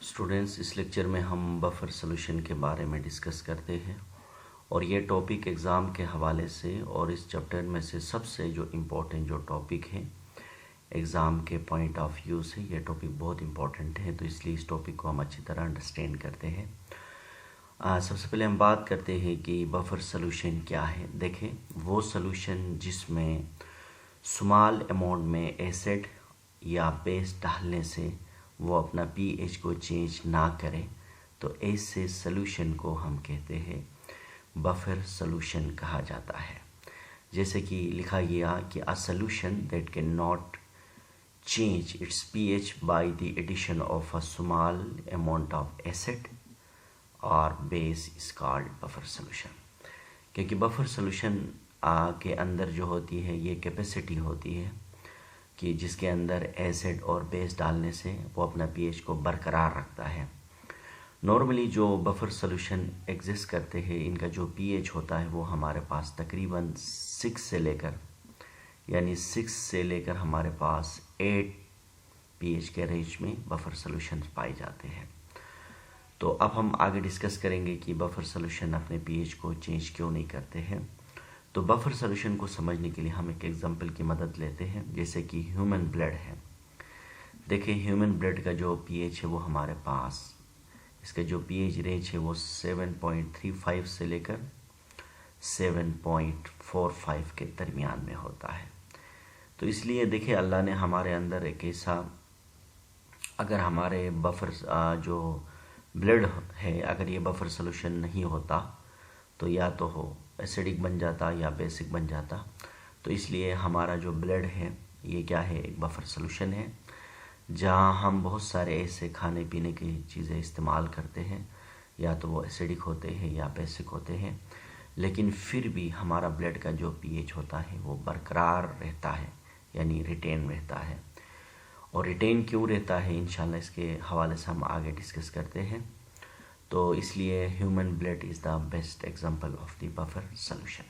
Students, इस lecture में हम बफर सॉल्यूशन के बारे में डिस्कस करते हैं और ये टॉपिक एग्ज़ाम के हवाले से और इस चैप्टर में से सबसे जो इम्पोर्टेंट जो टॉपिक है एग्ज़ाम के पॉइंट ऑफ व्यू से ये टॉपिक बहुत इम्पोर्टेंट है, तो इसलिए इस टॉपिक को हम अच्छी तरह अंडरस्टैंड करते हैं। सबसे पहले हम बात करते हैं कि बफर सॉल्यूशन क्या है। देखें, वो सॉल्यूशन जिसमें स्मॉल अमाउंट में एसिड या बेस डालने से वो अपना पीएच को चेंज ना करे, तो ऐसे सॉल्यूशन को हम कहते हैं बफर सॉल्यूशन कहा जाता है। जैसे कि लिखा गया कि a solution that can not change its pH by the addition of a small amount of acid or base is called buffer solution। क्योंकि बफर सॉल्यूशन के अंदर जो होती है ये कैपेसिटी होती है कि जिसके अंदर एसिड और बेस डालने से वो अपना पीएच को बरकरार रखता है। नॉर्मली जो बफर सॉल्यूशन एग्जिस्ट करते हैं इनका जो पीएच होता है वो हमारे पास तकरीबन 6 से लेकर हमारे पास 8 पीएच के रेंज में बफर सॉल्यूशन पाए जाते हैं। तो अब हम आगे डिस्कस करेंगे कि बफर सॉल्यूशन अपने पीएच को चेंज क्यों नहीं करते हैं। तो बफर सॉल्यूशन को समझने के लिए हम एक एग्जांपल की मदद लेते हैं, जैसे कि ह्यूमन ब्लड है। देखिए, ह्यूमन ब्लड का जो पीएच है वो हमारे पास, इसका जो पीएच रेंज है वो 7.35 से लेकर 7.45 के दरमियान में होता है। तो इसलिए देखिए, अल्लाह ने हमारे अंदर एक ऐसा, अगर हमारे बफर जो ब्लड है अगर ये बफर सॉल्यूशन नहीं होता तो या तो हो एसिडिक बन जाता या बेसिक बन जाता। तो इसलिए हमारा जो ब्लड है ये क्या है, एक बफर सॉल्यूशन है, जहाँ हम बहुत सारे ऐसे खाने पीने की चीज़ें इस्तेमाल करते हैं, या तो वो एसिडिक होते हैं या बेसिक होते हैं, लेकिन फिर भी हमारा ब्लड का जो पीएच होता है वो बरकरार रहता है, यानी रिटेन रहता है। और रिटेन क्यों रहता है इंशाल्लाह इसके हवाले से हम आगे डिस्कस करते हैं। तो इसलिए human blood is the best example of the buffer solution.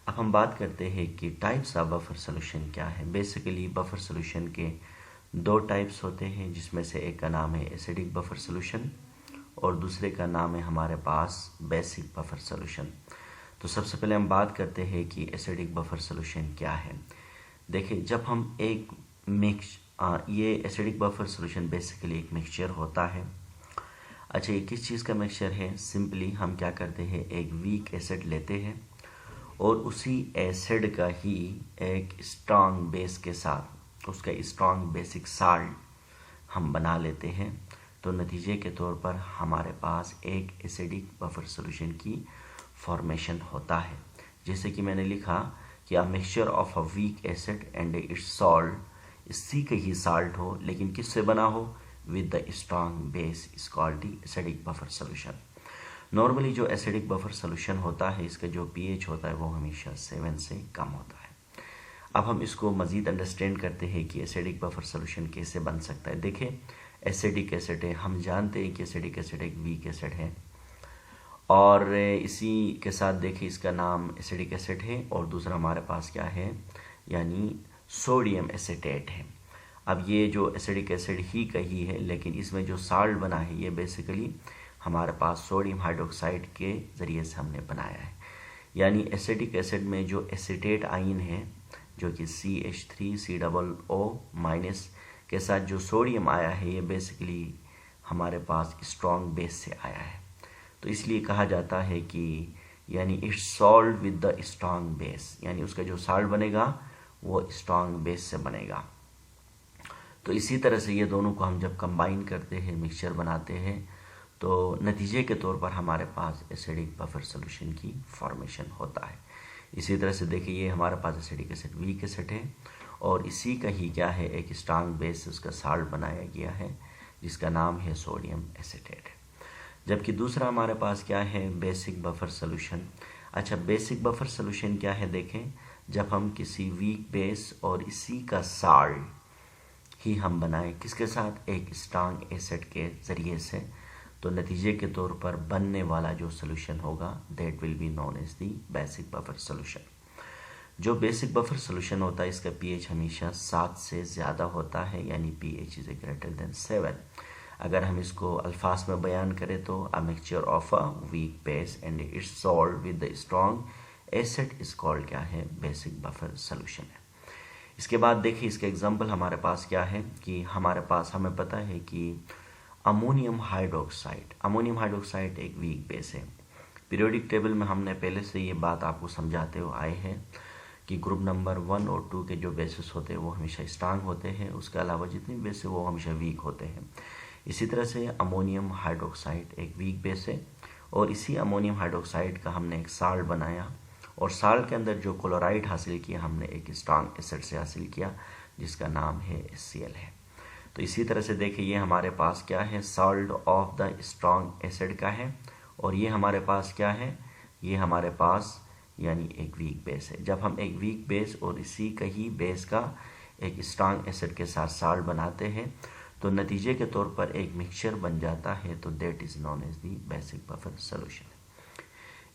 अब हम बात करते हैं कि टाइप्स ऑफ बफर सॉल्यूशन क्या है। बेसिकली बफर सॉल्यूशन के 2 टाइप्स होते हैं, जिसमें से एक का नाम है एसिडिक बफर सॉल्यूशन और दूसरे का नाम है हमारे पास बेसिक बफर सॉल्यूशन। तो सबसे पहले हम बात करते हैं कि एसिडिक बफर सॉल्यूशन क्या है। देखिए, जब हम एक ये एसिडिक बफर सॉल्यूशन बेसिकली एक मिक्सचर होता है। अच्छा, ये किस चीज़ का मिक्सचर है? सिंपली हम क्या करते हैं, एक वीक एसिड लेते हैं और उसी एसिड का ही एक स्ट्रांग बेस के साथ उसका स्ट्रांग बेसिक साल्ट हम बना लेते हैं। तो नतीजे के तौर पर हमारे पास एक एसिडिक बफर सॉल्यूशन की फॉर्मेशन होता है। जैसे कि मैंने लिखा कि a mixture of a weak acid and it's salt, इसी का ही साल्ट हो लेकिन किससे बना हो, with the strong base is called the acidic buffer solution. Normally जो एसिडिक बफर सॉल्यूशन होता है इसका जो पीएच होता है वो हमेशा 7 से कम होता है। अब हम इसको मज़ीद अंडरस्टैंड करते हैं कि एसिडिक बफर सॉल्यूशन कैसे बन सकता है। देखिए, एसिडिक एसिड है, हम जानते हैं कि एसिडिक एसिड एक वीक एसिड है और इसी के साथ देखिए इसका नाम एसिडिक एसिड है और दूसरा हमारे पास क्या है, यानी सोडियम एसीटेट है। अब ये जो एसिडिक एसिड ही का ही है, लेकिन इसमें जो साल्ट बना है ये बेसिकली हमारे पास सोडियम हाइड्रोक्साइड के ज़रिए से हमने बनाया है। यानी एसिडिक एसिड में जो एसीटेट आयन है जो कि CH3COO- के साथ जो सोडियम आया है ये बेसिकली हमारे पास स्ट्रॉन्ग बेस से आया है। तो इसलिए कहा जाता है कि यानी it's salt with the strong base, यानी उसका जो साल्ट बनेगा वो स्ट्रॉन्ग बेस से बनेगा। तो इसी तरह से ये दोनों को हम जब कंबाइन करते हैं, मिक्सचर बनाते हैं, तो नतीजे के तौर पर हमारे पास एसिडिक बफर सॉल्यूशन की फॉर्मेशन होता है। इसी तरह से देखिए, ये हमारे पास एसिडिक एसिड वीक एसिड है और इसी का ही क्या है, एक स्ट्रॉन्ग बेस उसका साल्ट बनाया गया है जिसका नाम है सोडियम एसीटेट। जबकि दूसरा हमारे पास क्या है, बेसिक बफर सॉल्यूशन। अच्छा, बेसिक बफर सॉल्यूशन क्या है? देखें, जब हम किसी वीक बेस और इसी का साल्ट ही हम बनाएं, किसके साथ, एक स्ट्रॉन्ग एसिड के ज़रिए से, तो नतीजे के तौर पर बनने वाला जो सॉल्यूशन होगा that will be known as the basic buffer solution. जो बेसिक बफर सॉल्यूशन होता है इसका पीएच हमेशा 7 से ज़्यादा होता है, यानी पीएच इज़ ग्रेटर देन 7। अगर हम इसको अल्फाज में बयान करें तो a mixture of a weak base and it's salt with the strong acid is called क्या है, बेसिक बफर सोल्यूशन है। इसके बाद देखिए इसका एग्जांपल हमारे पास क्या है कि हमारे पास हमें पता है कि अमोनियम हाइड्रोक्साइड एक वीक बेस है। पीरियोडिक टेबल में हमने पहले से ये बात आपको समझाते हुए आए हैं कि ग्रुप नंबर 1 और 2 के जो बेसिस होते हैं वो हमेशा स्ट्रांग होते हैं, उसके अलावा जितने बेस है वो हमेशा वीक होते हैं। इसी तरह से अमोनियम हाइड्रोक्साइड एक वीक बेस है और इसी अमोनियम हाइड्रोक्साइड का हमने एक साल्ट बनाया और साल्ट के अंदर जो क्लोराइड हासिल किया हमने एक स्ट्रांग एसिड से हासिल किया जिसका नाम है HCl है। तो इसी तरह से देखिए ये हमारे पास क्या है, salt of the strong acid का है और ये हमारे पास क्या है, ये हमारे पास यानी एक वीक बेस है। जब हम एक वीक बेस और इसी का ही बेस का एक स्ट्रांग एसिड के साथ साल्ट बनाते हैं तो नतीजे के तौर पर एक मिक्सचर बन जाता है, तो that is known as the basic buffer solution.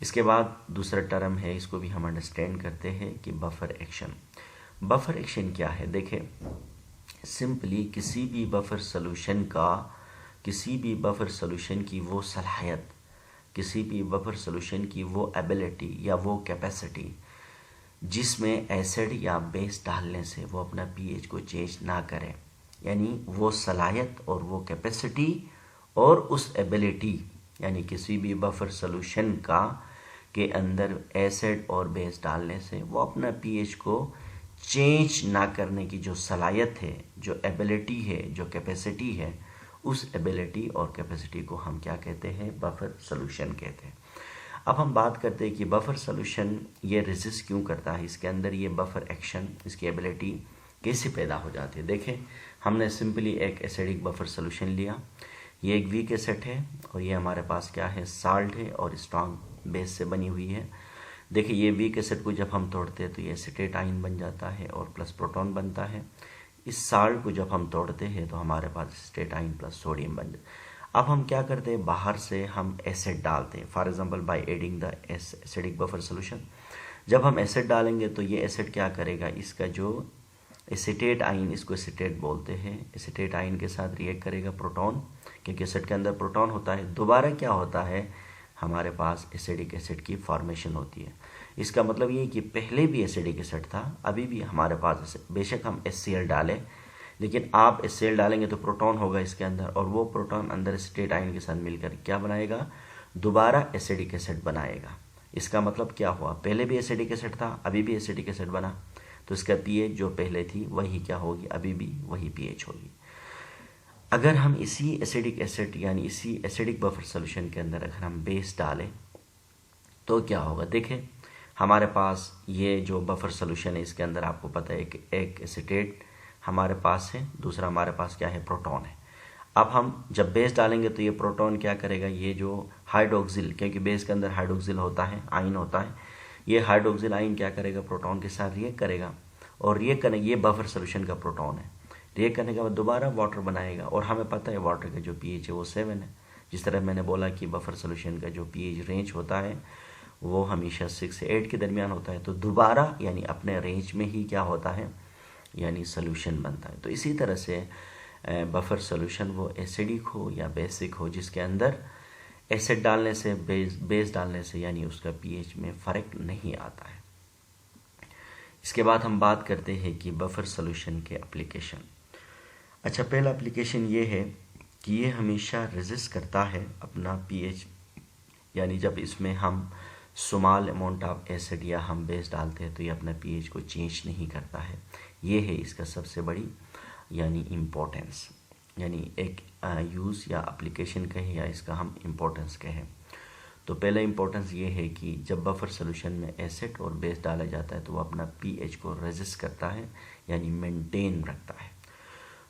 इसके बाद दूसरा टर्म है, इसको भी हम अंडरस्टैंड करते हैं कि बफर एक्शन। बफर एक्शन क्या है, देखें सिंपली किसी भी बफर सोल्यूशन की वो सलाहियत, किसी भी बफर सोल्यूशन की वो एबिलिटी या वो कैपेसिटी जिसमें एसिड या बेस डालने से वो अपना पीएच को चेंज ना करे, यानी वो सलाहियत और वो कैपेसिटी और उस एबिलिटी, यानी किसी भी बफर सोल्यूशन का के अंदर एसिड और बेस डालने से वो अपना पीएच को चेंज ना करने की जो सलाहियत है, जो एबिलिटी है, जो कैपेसिटी है, उस एबिलिटी और कैपेसिटी को हम क्या कहते हैं, बफर सोल्यूशन कहते हैं। अब हम बात करते हैं कि बफर सोल्यूशन ये रेजिस्ट क्यों करता है, इसके अंदर ये बफर एक्शन, इसकी एबिलिटी कैसे पैदा हो जाती है। देखें हमने सिंपली एक एसिडिक बफर सोल्यूशन लिया, ये एक वीक एसिड है और ये हमारे पास क्या है, साल्ट है और स्ट्रॉन्ग बेस से बनी हुई है। देखिए ये वीक एसिड को जब हम तोड़ते हैं तो ये एसीटेट आयन बन जाता है और प्लस प्रोटॉन बनता है। इस साल्ट को जब हम तोड़ते हैं तो हमारे पास एसीटेट आयन प्लस सोडियम बन जाता है। अब हम क्या करते हैं, बाहर से हम एसिड डालते हैं, for example by adding the acidic buffer solution. जब हम एसिड डालेंगे तो ये एसिड क्या करेगा, इसका जो एसीटेट आयन, इसको एसीटेट बोलते हैं, एसीटेट आयन के साथ रिएक्ट करेगा प्रोटॉन, क्योंकि एसिड के अंदर प्रोटॉन होता है। दोबारा क्या होता है, हमारे पास एसिडिक एसिड की फॉर्मेशन होती है। इसका मतलब ये कि पहले भी एसिडिक एसिड था, अभी भी हमारे पास, बेशक हम HCl डालें, लेकिन आप HCl डालेंगे तो प्रोटॉन होगा इसके अंदर और वो प्रोटॉन अंदर एसीटेट आयन के साथ मिलकर क्या बनाएगा, दोबारा एसिडिक एसिड बनाएगा। इसका मतलब क्या हुआ, पहले भी एसिडिक एसिड था, अभी भी एसिडिक एसिड बना, तो इसका पीएच जो पहले थी वही क्या होगी, अभी भी वही पीएच होगी। अगर हम इसी एसिडिक एसिड यानी इसी एसिडिक बफर सोल्यूशन के अंदर अगर हम बेस डालें तो क्या होगा, देखें हमारे पास ये जो बफर सोल्यूशन है इसके अंदर आपको पता है कि एक एसीटेट हमारे पास है, दूसरा हमारे पास क्या है, प्रोटॉन है। अब हम जब बेस डालेंगे तो ये प्रोटॉन क्या करेगा, ये जो हाइड्रोक्सिल, क्योंकि बेस के अंदर हाइड्रोक्सिल होता है, आयन होता है, ये हाइड्रोक्सिल आयन क्या करेगा, प्रोटॉन के साथ रिएक्ट करेगा और रिएक्ट करने, ये बफर सोल्यूशन का प्रोटॉन है, रिएक्ट करने के बाद दोबारा वाटर बनाएगा और हमें पता है वाटर का जो पीएच है वो 7 है। जिस तरह मैंने बोला कि बफर सोल्यूशन का जो पीएच रेंज होता है वो हमेशा 6 से 8 के दरमियान होता है, तो दोबारा यानी अपने रेंज में ही क्या होता है, यानी सोल्यूशन बनता है। तो इसी तरह से बफर सोल्यूशन वो एसिडिक हो या बेसिक हो, जिसके अंदर एसिड डालने से बेस डालने से यानी उसका पीएच में फ़र्क नहीं आता है। इसके बाद हम बात करते हैं कि बफर सोल्यूशन के एप्लीकेशन। अच्छा, पहला एप्लीकेशन ये है कि ये हमेशा रेजिस्ट करता है अपना पीएच, यानी जब इसमें हम स्मॉल अमाउंट ऑफ एसिड या हम बेस डालते हैं तो ये अपना पीएच को चेंज नहीं करता है। ये है इसका सबसे बड़ी यानी इम्पोर्टेंस, यानी एक यूज़ या एप्लीकेशन कहें या इसका हम इम्पोर्टेंस कहें। तो पहला इम्पोर्टेंस ये है कि जब बफर सोल्यूशन में एसिड और बेस डाला जाता है तो वो अपना पीएच को रेजिस्ट करता है यानी मेंटेन रखता है।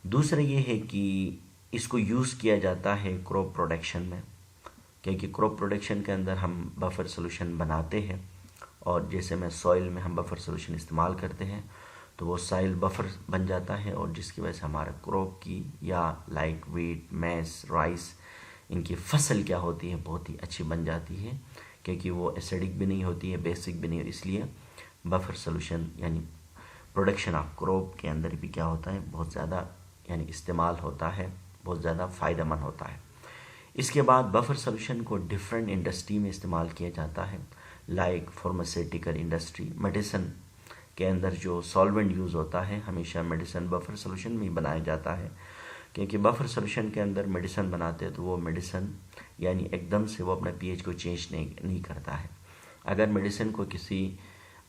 दूसरा ये है कि इसको यूज़ किया जाता है क्रॉप प्रोडक्शन में, क्योंकि क्रॉप प्रोडक्शन के अंदर हम बफर सोल्यूशन बनाते हैं और जैसे में सॉइल में हम बफर सोल्यूशन इस्तेमाल करते हैं तो वो सॉइल बफर बन जाता है और जिसकी वजह से हमारा क्रॉप की या लाइक व्हीट, मैस, राइस, इनकी फसल क्या होती है, बहुत ही अच्छी बन जाती है, क्योंकि वो एसिडिक भी नहीं होती है, बेसिक भी नहीं, इसलिए बफर सोल्यूशन यानी प्रोडक्शन ऑफ क्रॉप के अंदर भी क्या होता है, बहुत ज़्यादा यानी इस्तेमाल होता है बहुत ज़्यादा फ़ायदेमंद होता है। इसके बाद बफर सोल्यूशन को डिफरेंट इंडस्ट्री में इस्तेमाल किया जाता है, लाइक फार्मास्यूटिकल इंडस्ट्री। मेडिसिन के अंदर जो सॉल्वेंट यूज़ होता है हमेशा मेडिसिन बफर सोल्यूशन में ही बनाया जाता है, क्योंकि बफर सोल्यूशन के अंदर मेडिसिन बनाते हैं तो वो मेडिसिन यानी एकदम से वो अपना पीएच को चेंज नहीं करता है। अगर मेडिसिन को किसी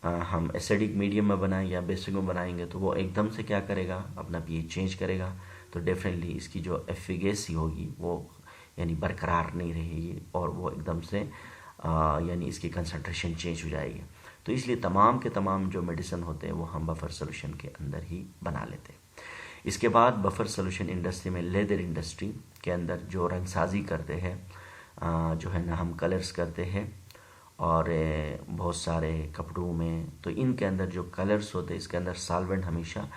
हम एसिडिक मीडियम में बनाएं या बेसिक में बनाएंगे तो वो एकदम से क्या करेगा, अपना पीएच चेंज करेगा, तो डेफिनेटली इसकी जो एफिकेसी होगी वो यानी बरकरार नहीं रहेगी और वो एकदम से यानी इसकी कंसंट्रेशन चेंज हो जाएगी। तो इसलिए तमाम के तमाम जो मेडिसिन होते हैं वो हम बफर सोल्यूशन के अंदर ही बना लेते हैं। इसके बाद बफर सोल्यूशन इंडस्ट्री में लेदर इंडस्ट्री के अंदर जो रंगसाजी करते हैं, जो है ना हम कलर्स करते हैं और बहुत सारे कपड़ों में, तो इनके अंदर जो कलर्स होते हैं इसके अंदर सॉल्वेंट हमेशा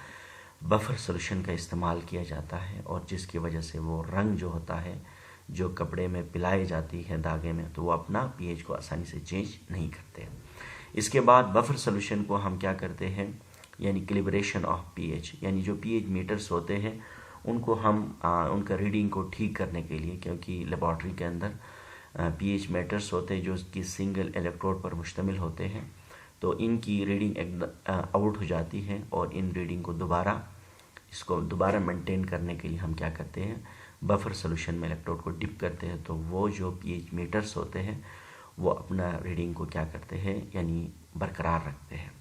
बफर सोल्यूशन का इस्तेमाल किया जाता है, और जिसकी वजह से वो रंग जो होता है जो कपड़े में पिलाई जाती है धागे में, तो वो अपना पीएच को आसानी से चेंज नहीं करते। इसके बाद बफर सोल्यूशन को हम क्या करते हैं, यानी कैलिब्रेशन ऑफ पीएच, यानी जो पीएच मीटर्स होते हैं उनको हम उनका रीडिंग को ठीक करने के लिए, क्योंकि लेबॉर्ट्री के अंदर पीएच मीटर्स होते हैं जो कि सिंगल इलेक्ट्रोड पर मुश्तमिल होते हैं, तो इनकी रीडिंग एकदम आउट हो जाती है, और इन रीडिंग को दोबारा मेंटेन करने के लिए हम क्या करते हैं, बफर सोल्यूशन में इलेक्ट्रोड को डिप करते हैं, तो वो जो पीएच मीटर्स होते हैं वो अपना रीडिंग को क्या करते हैं यानी बरकरार रखते हैं।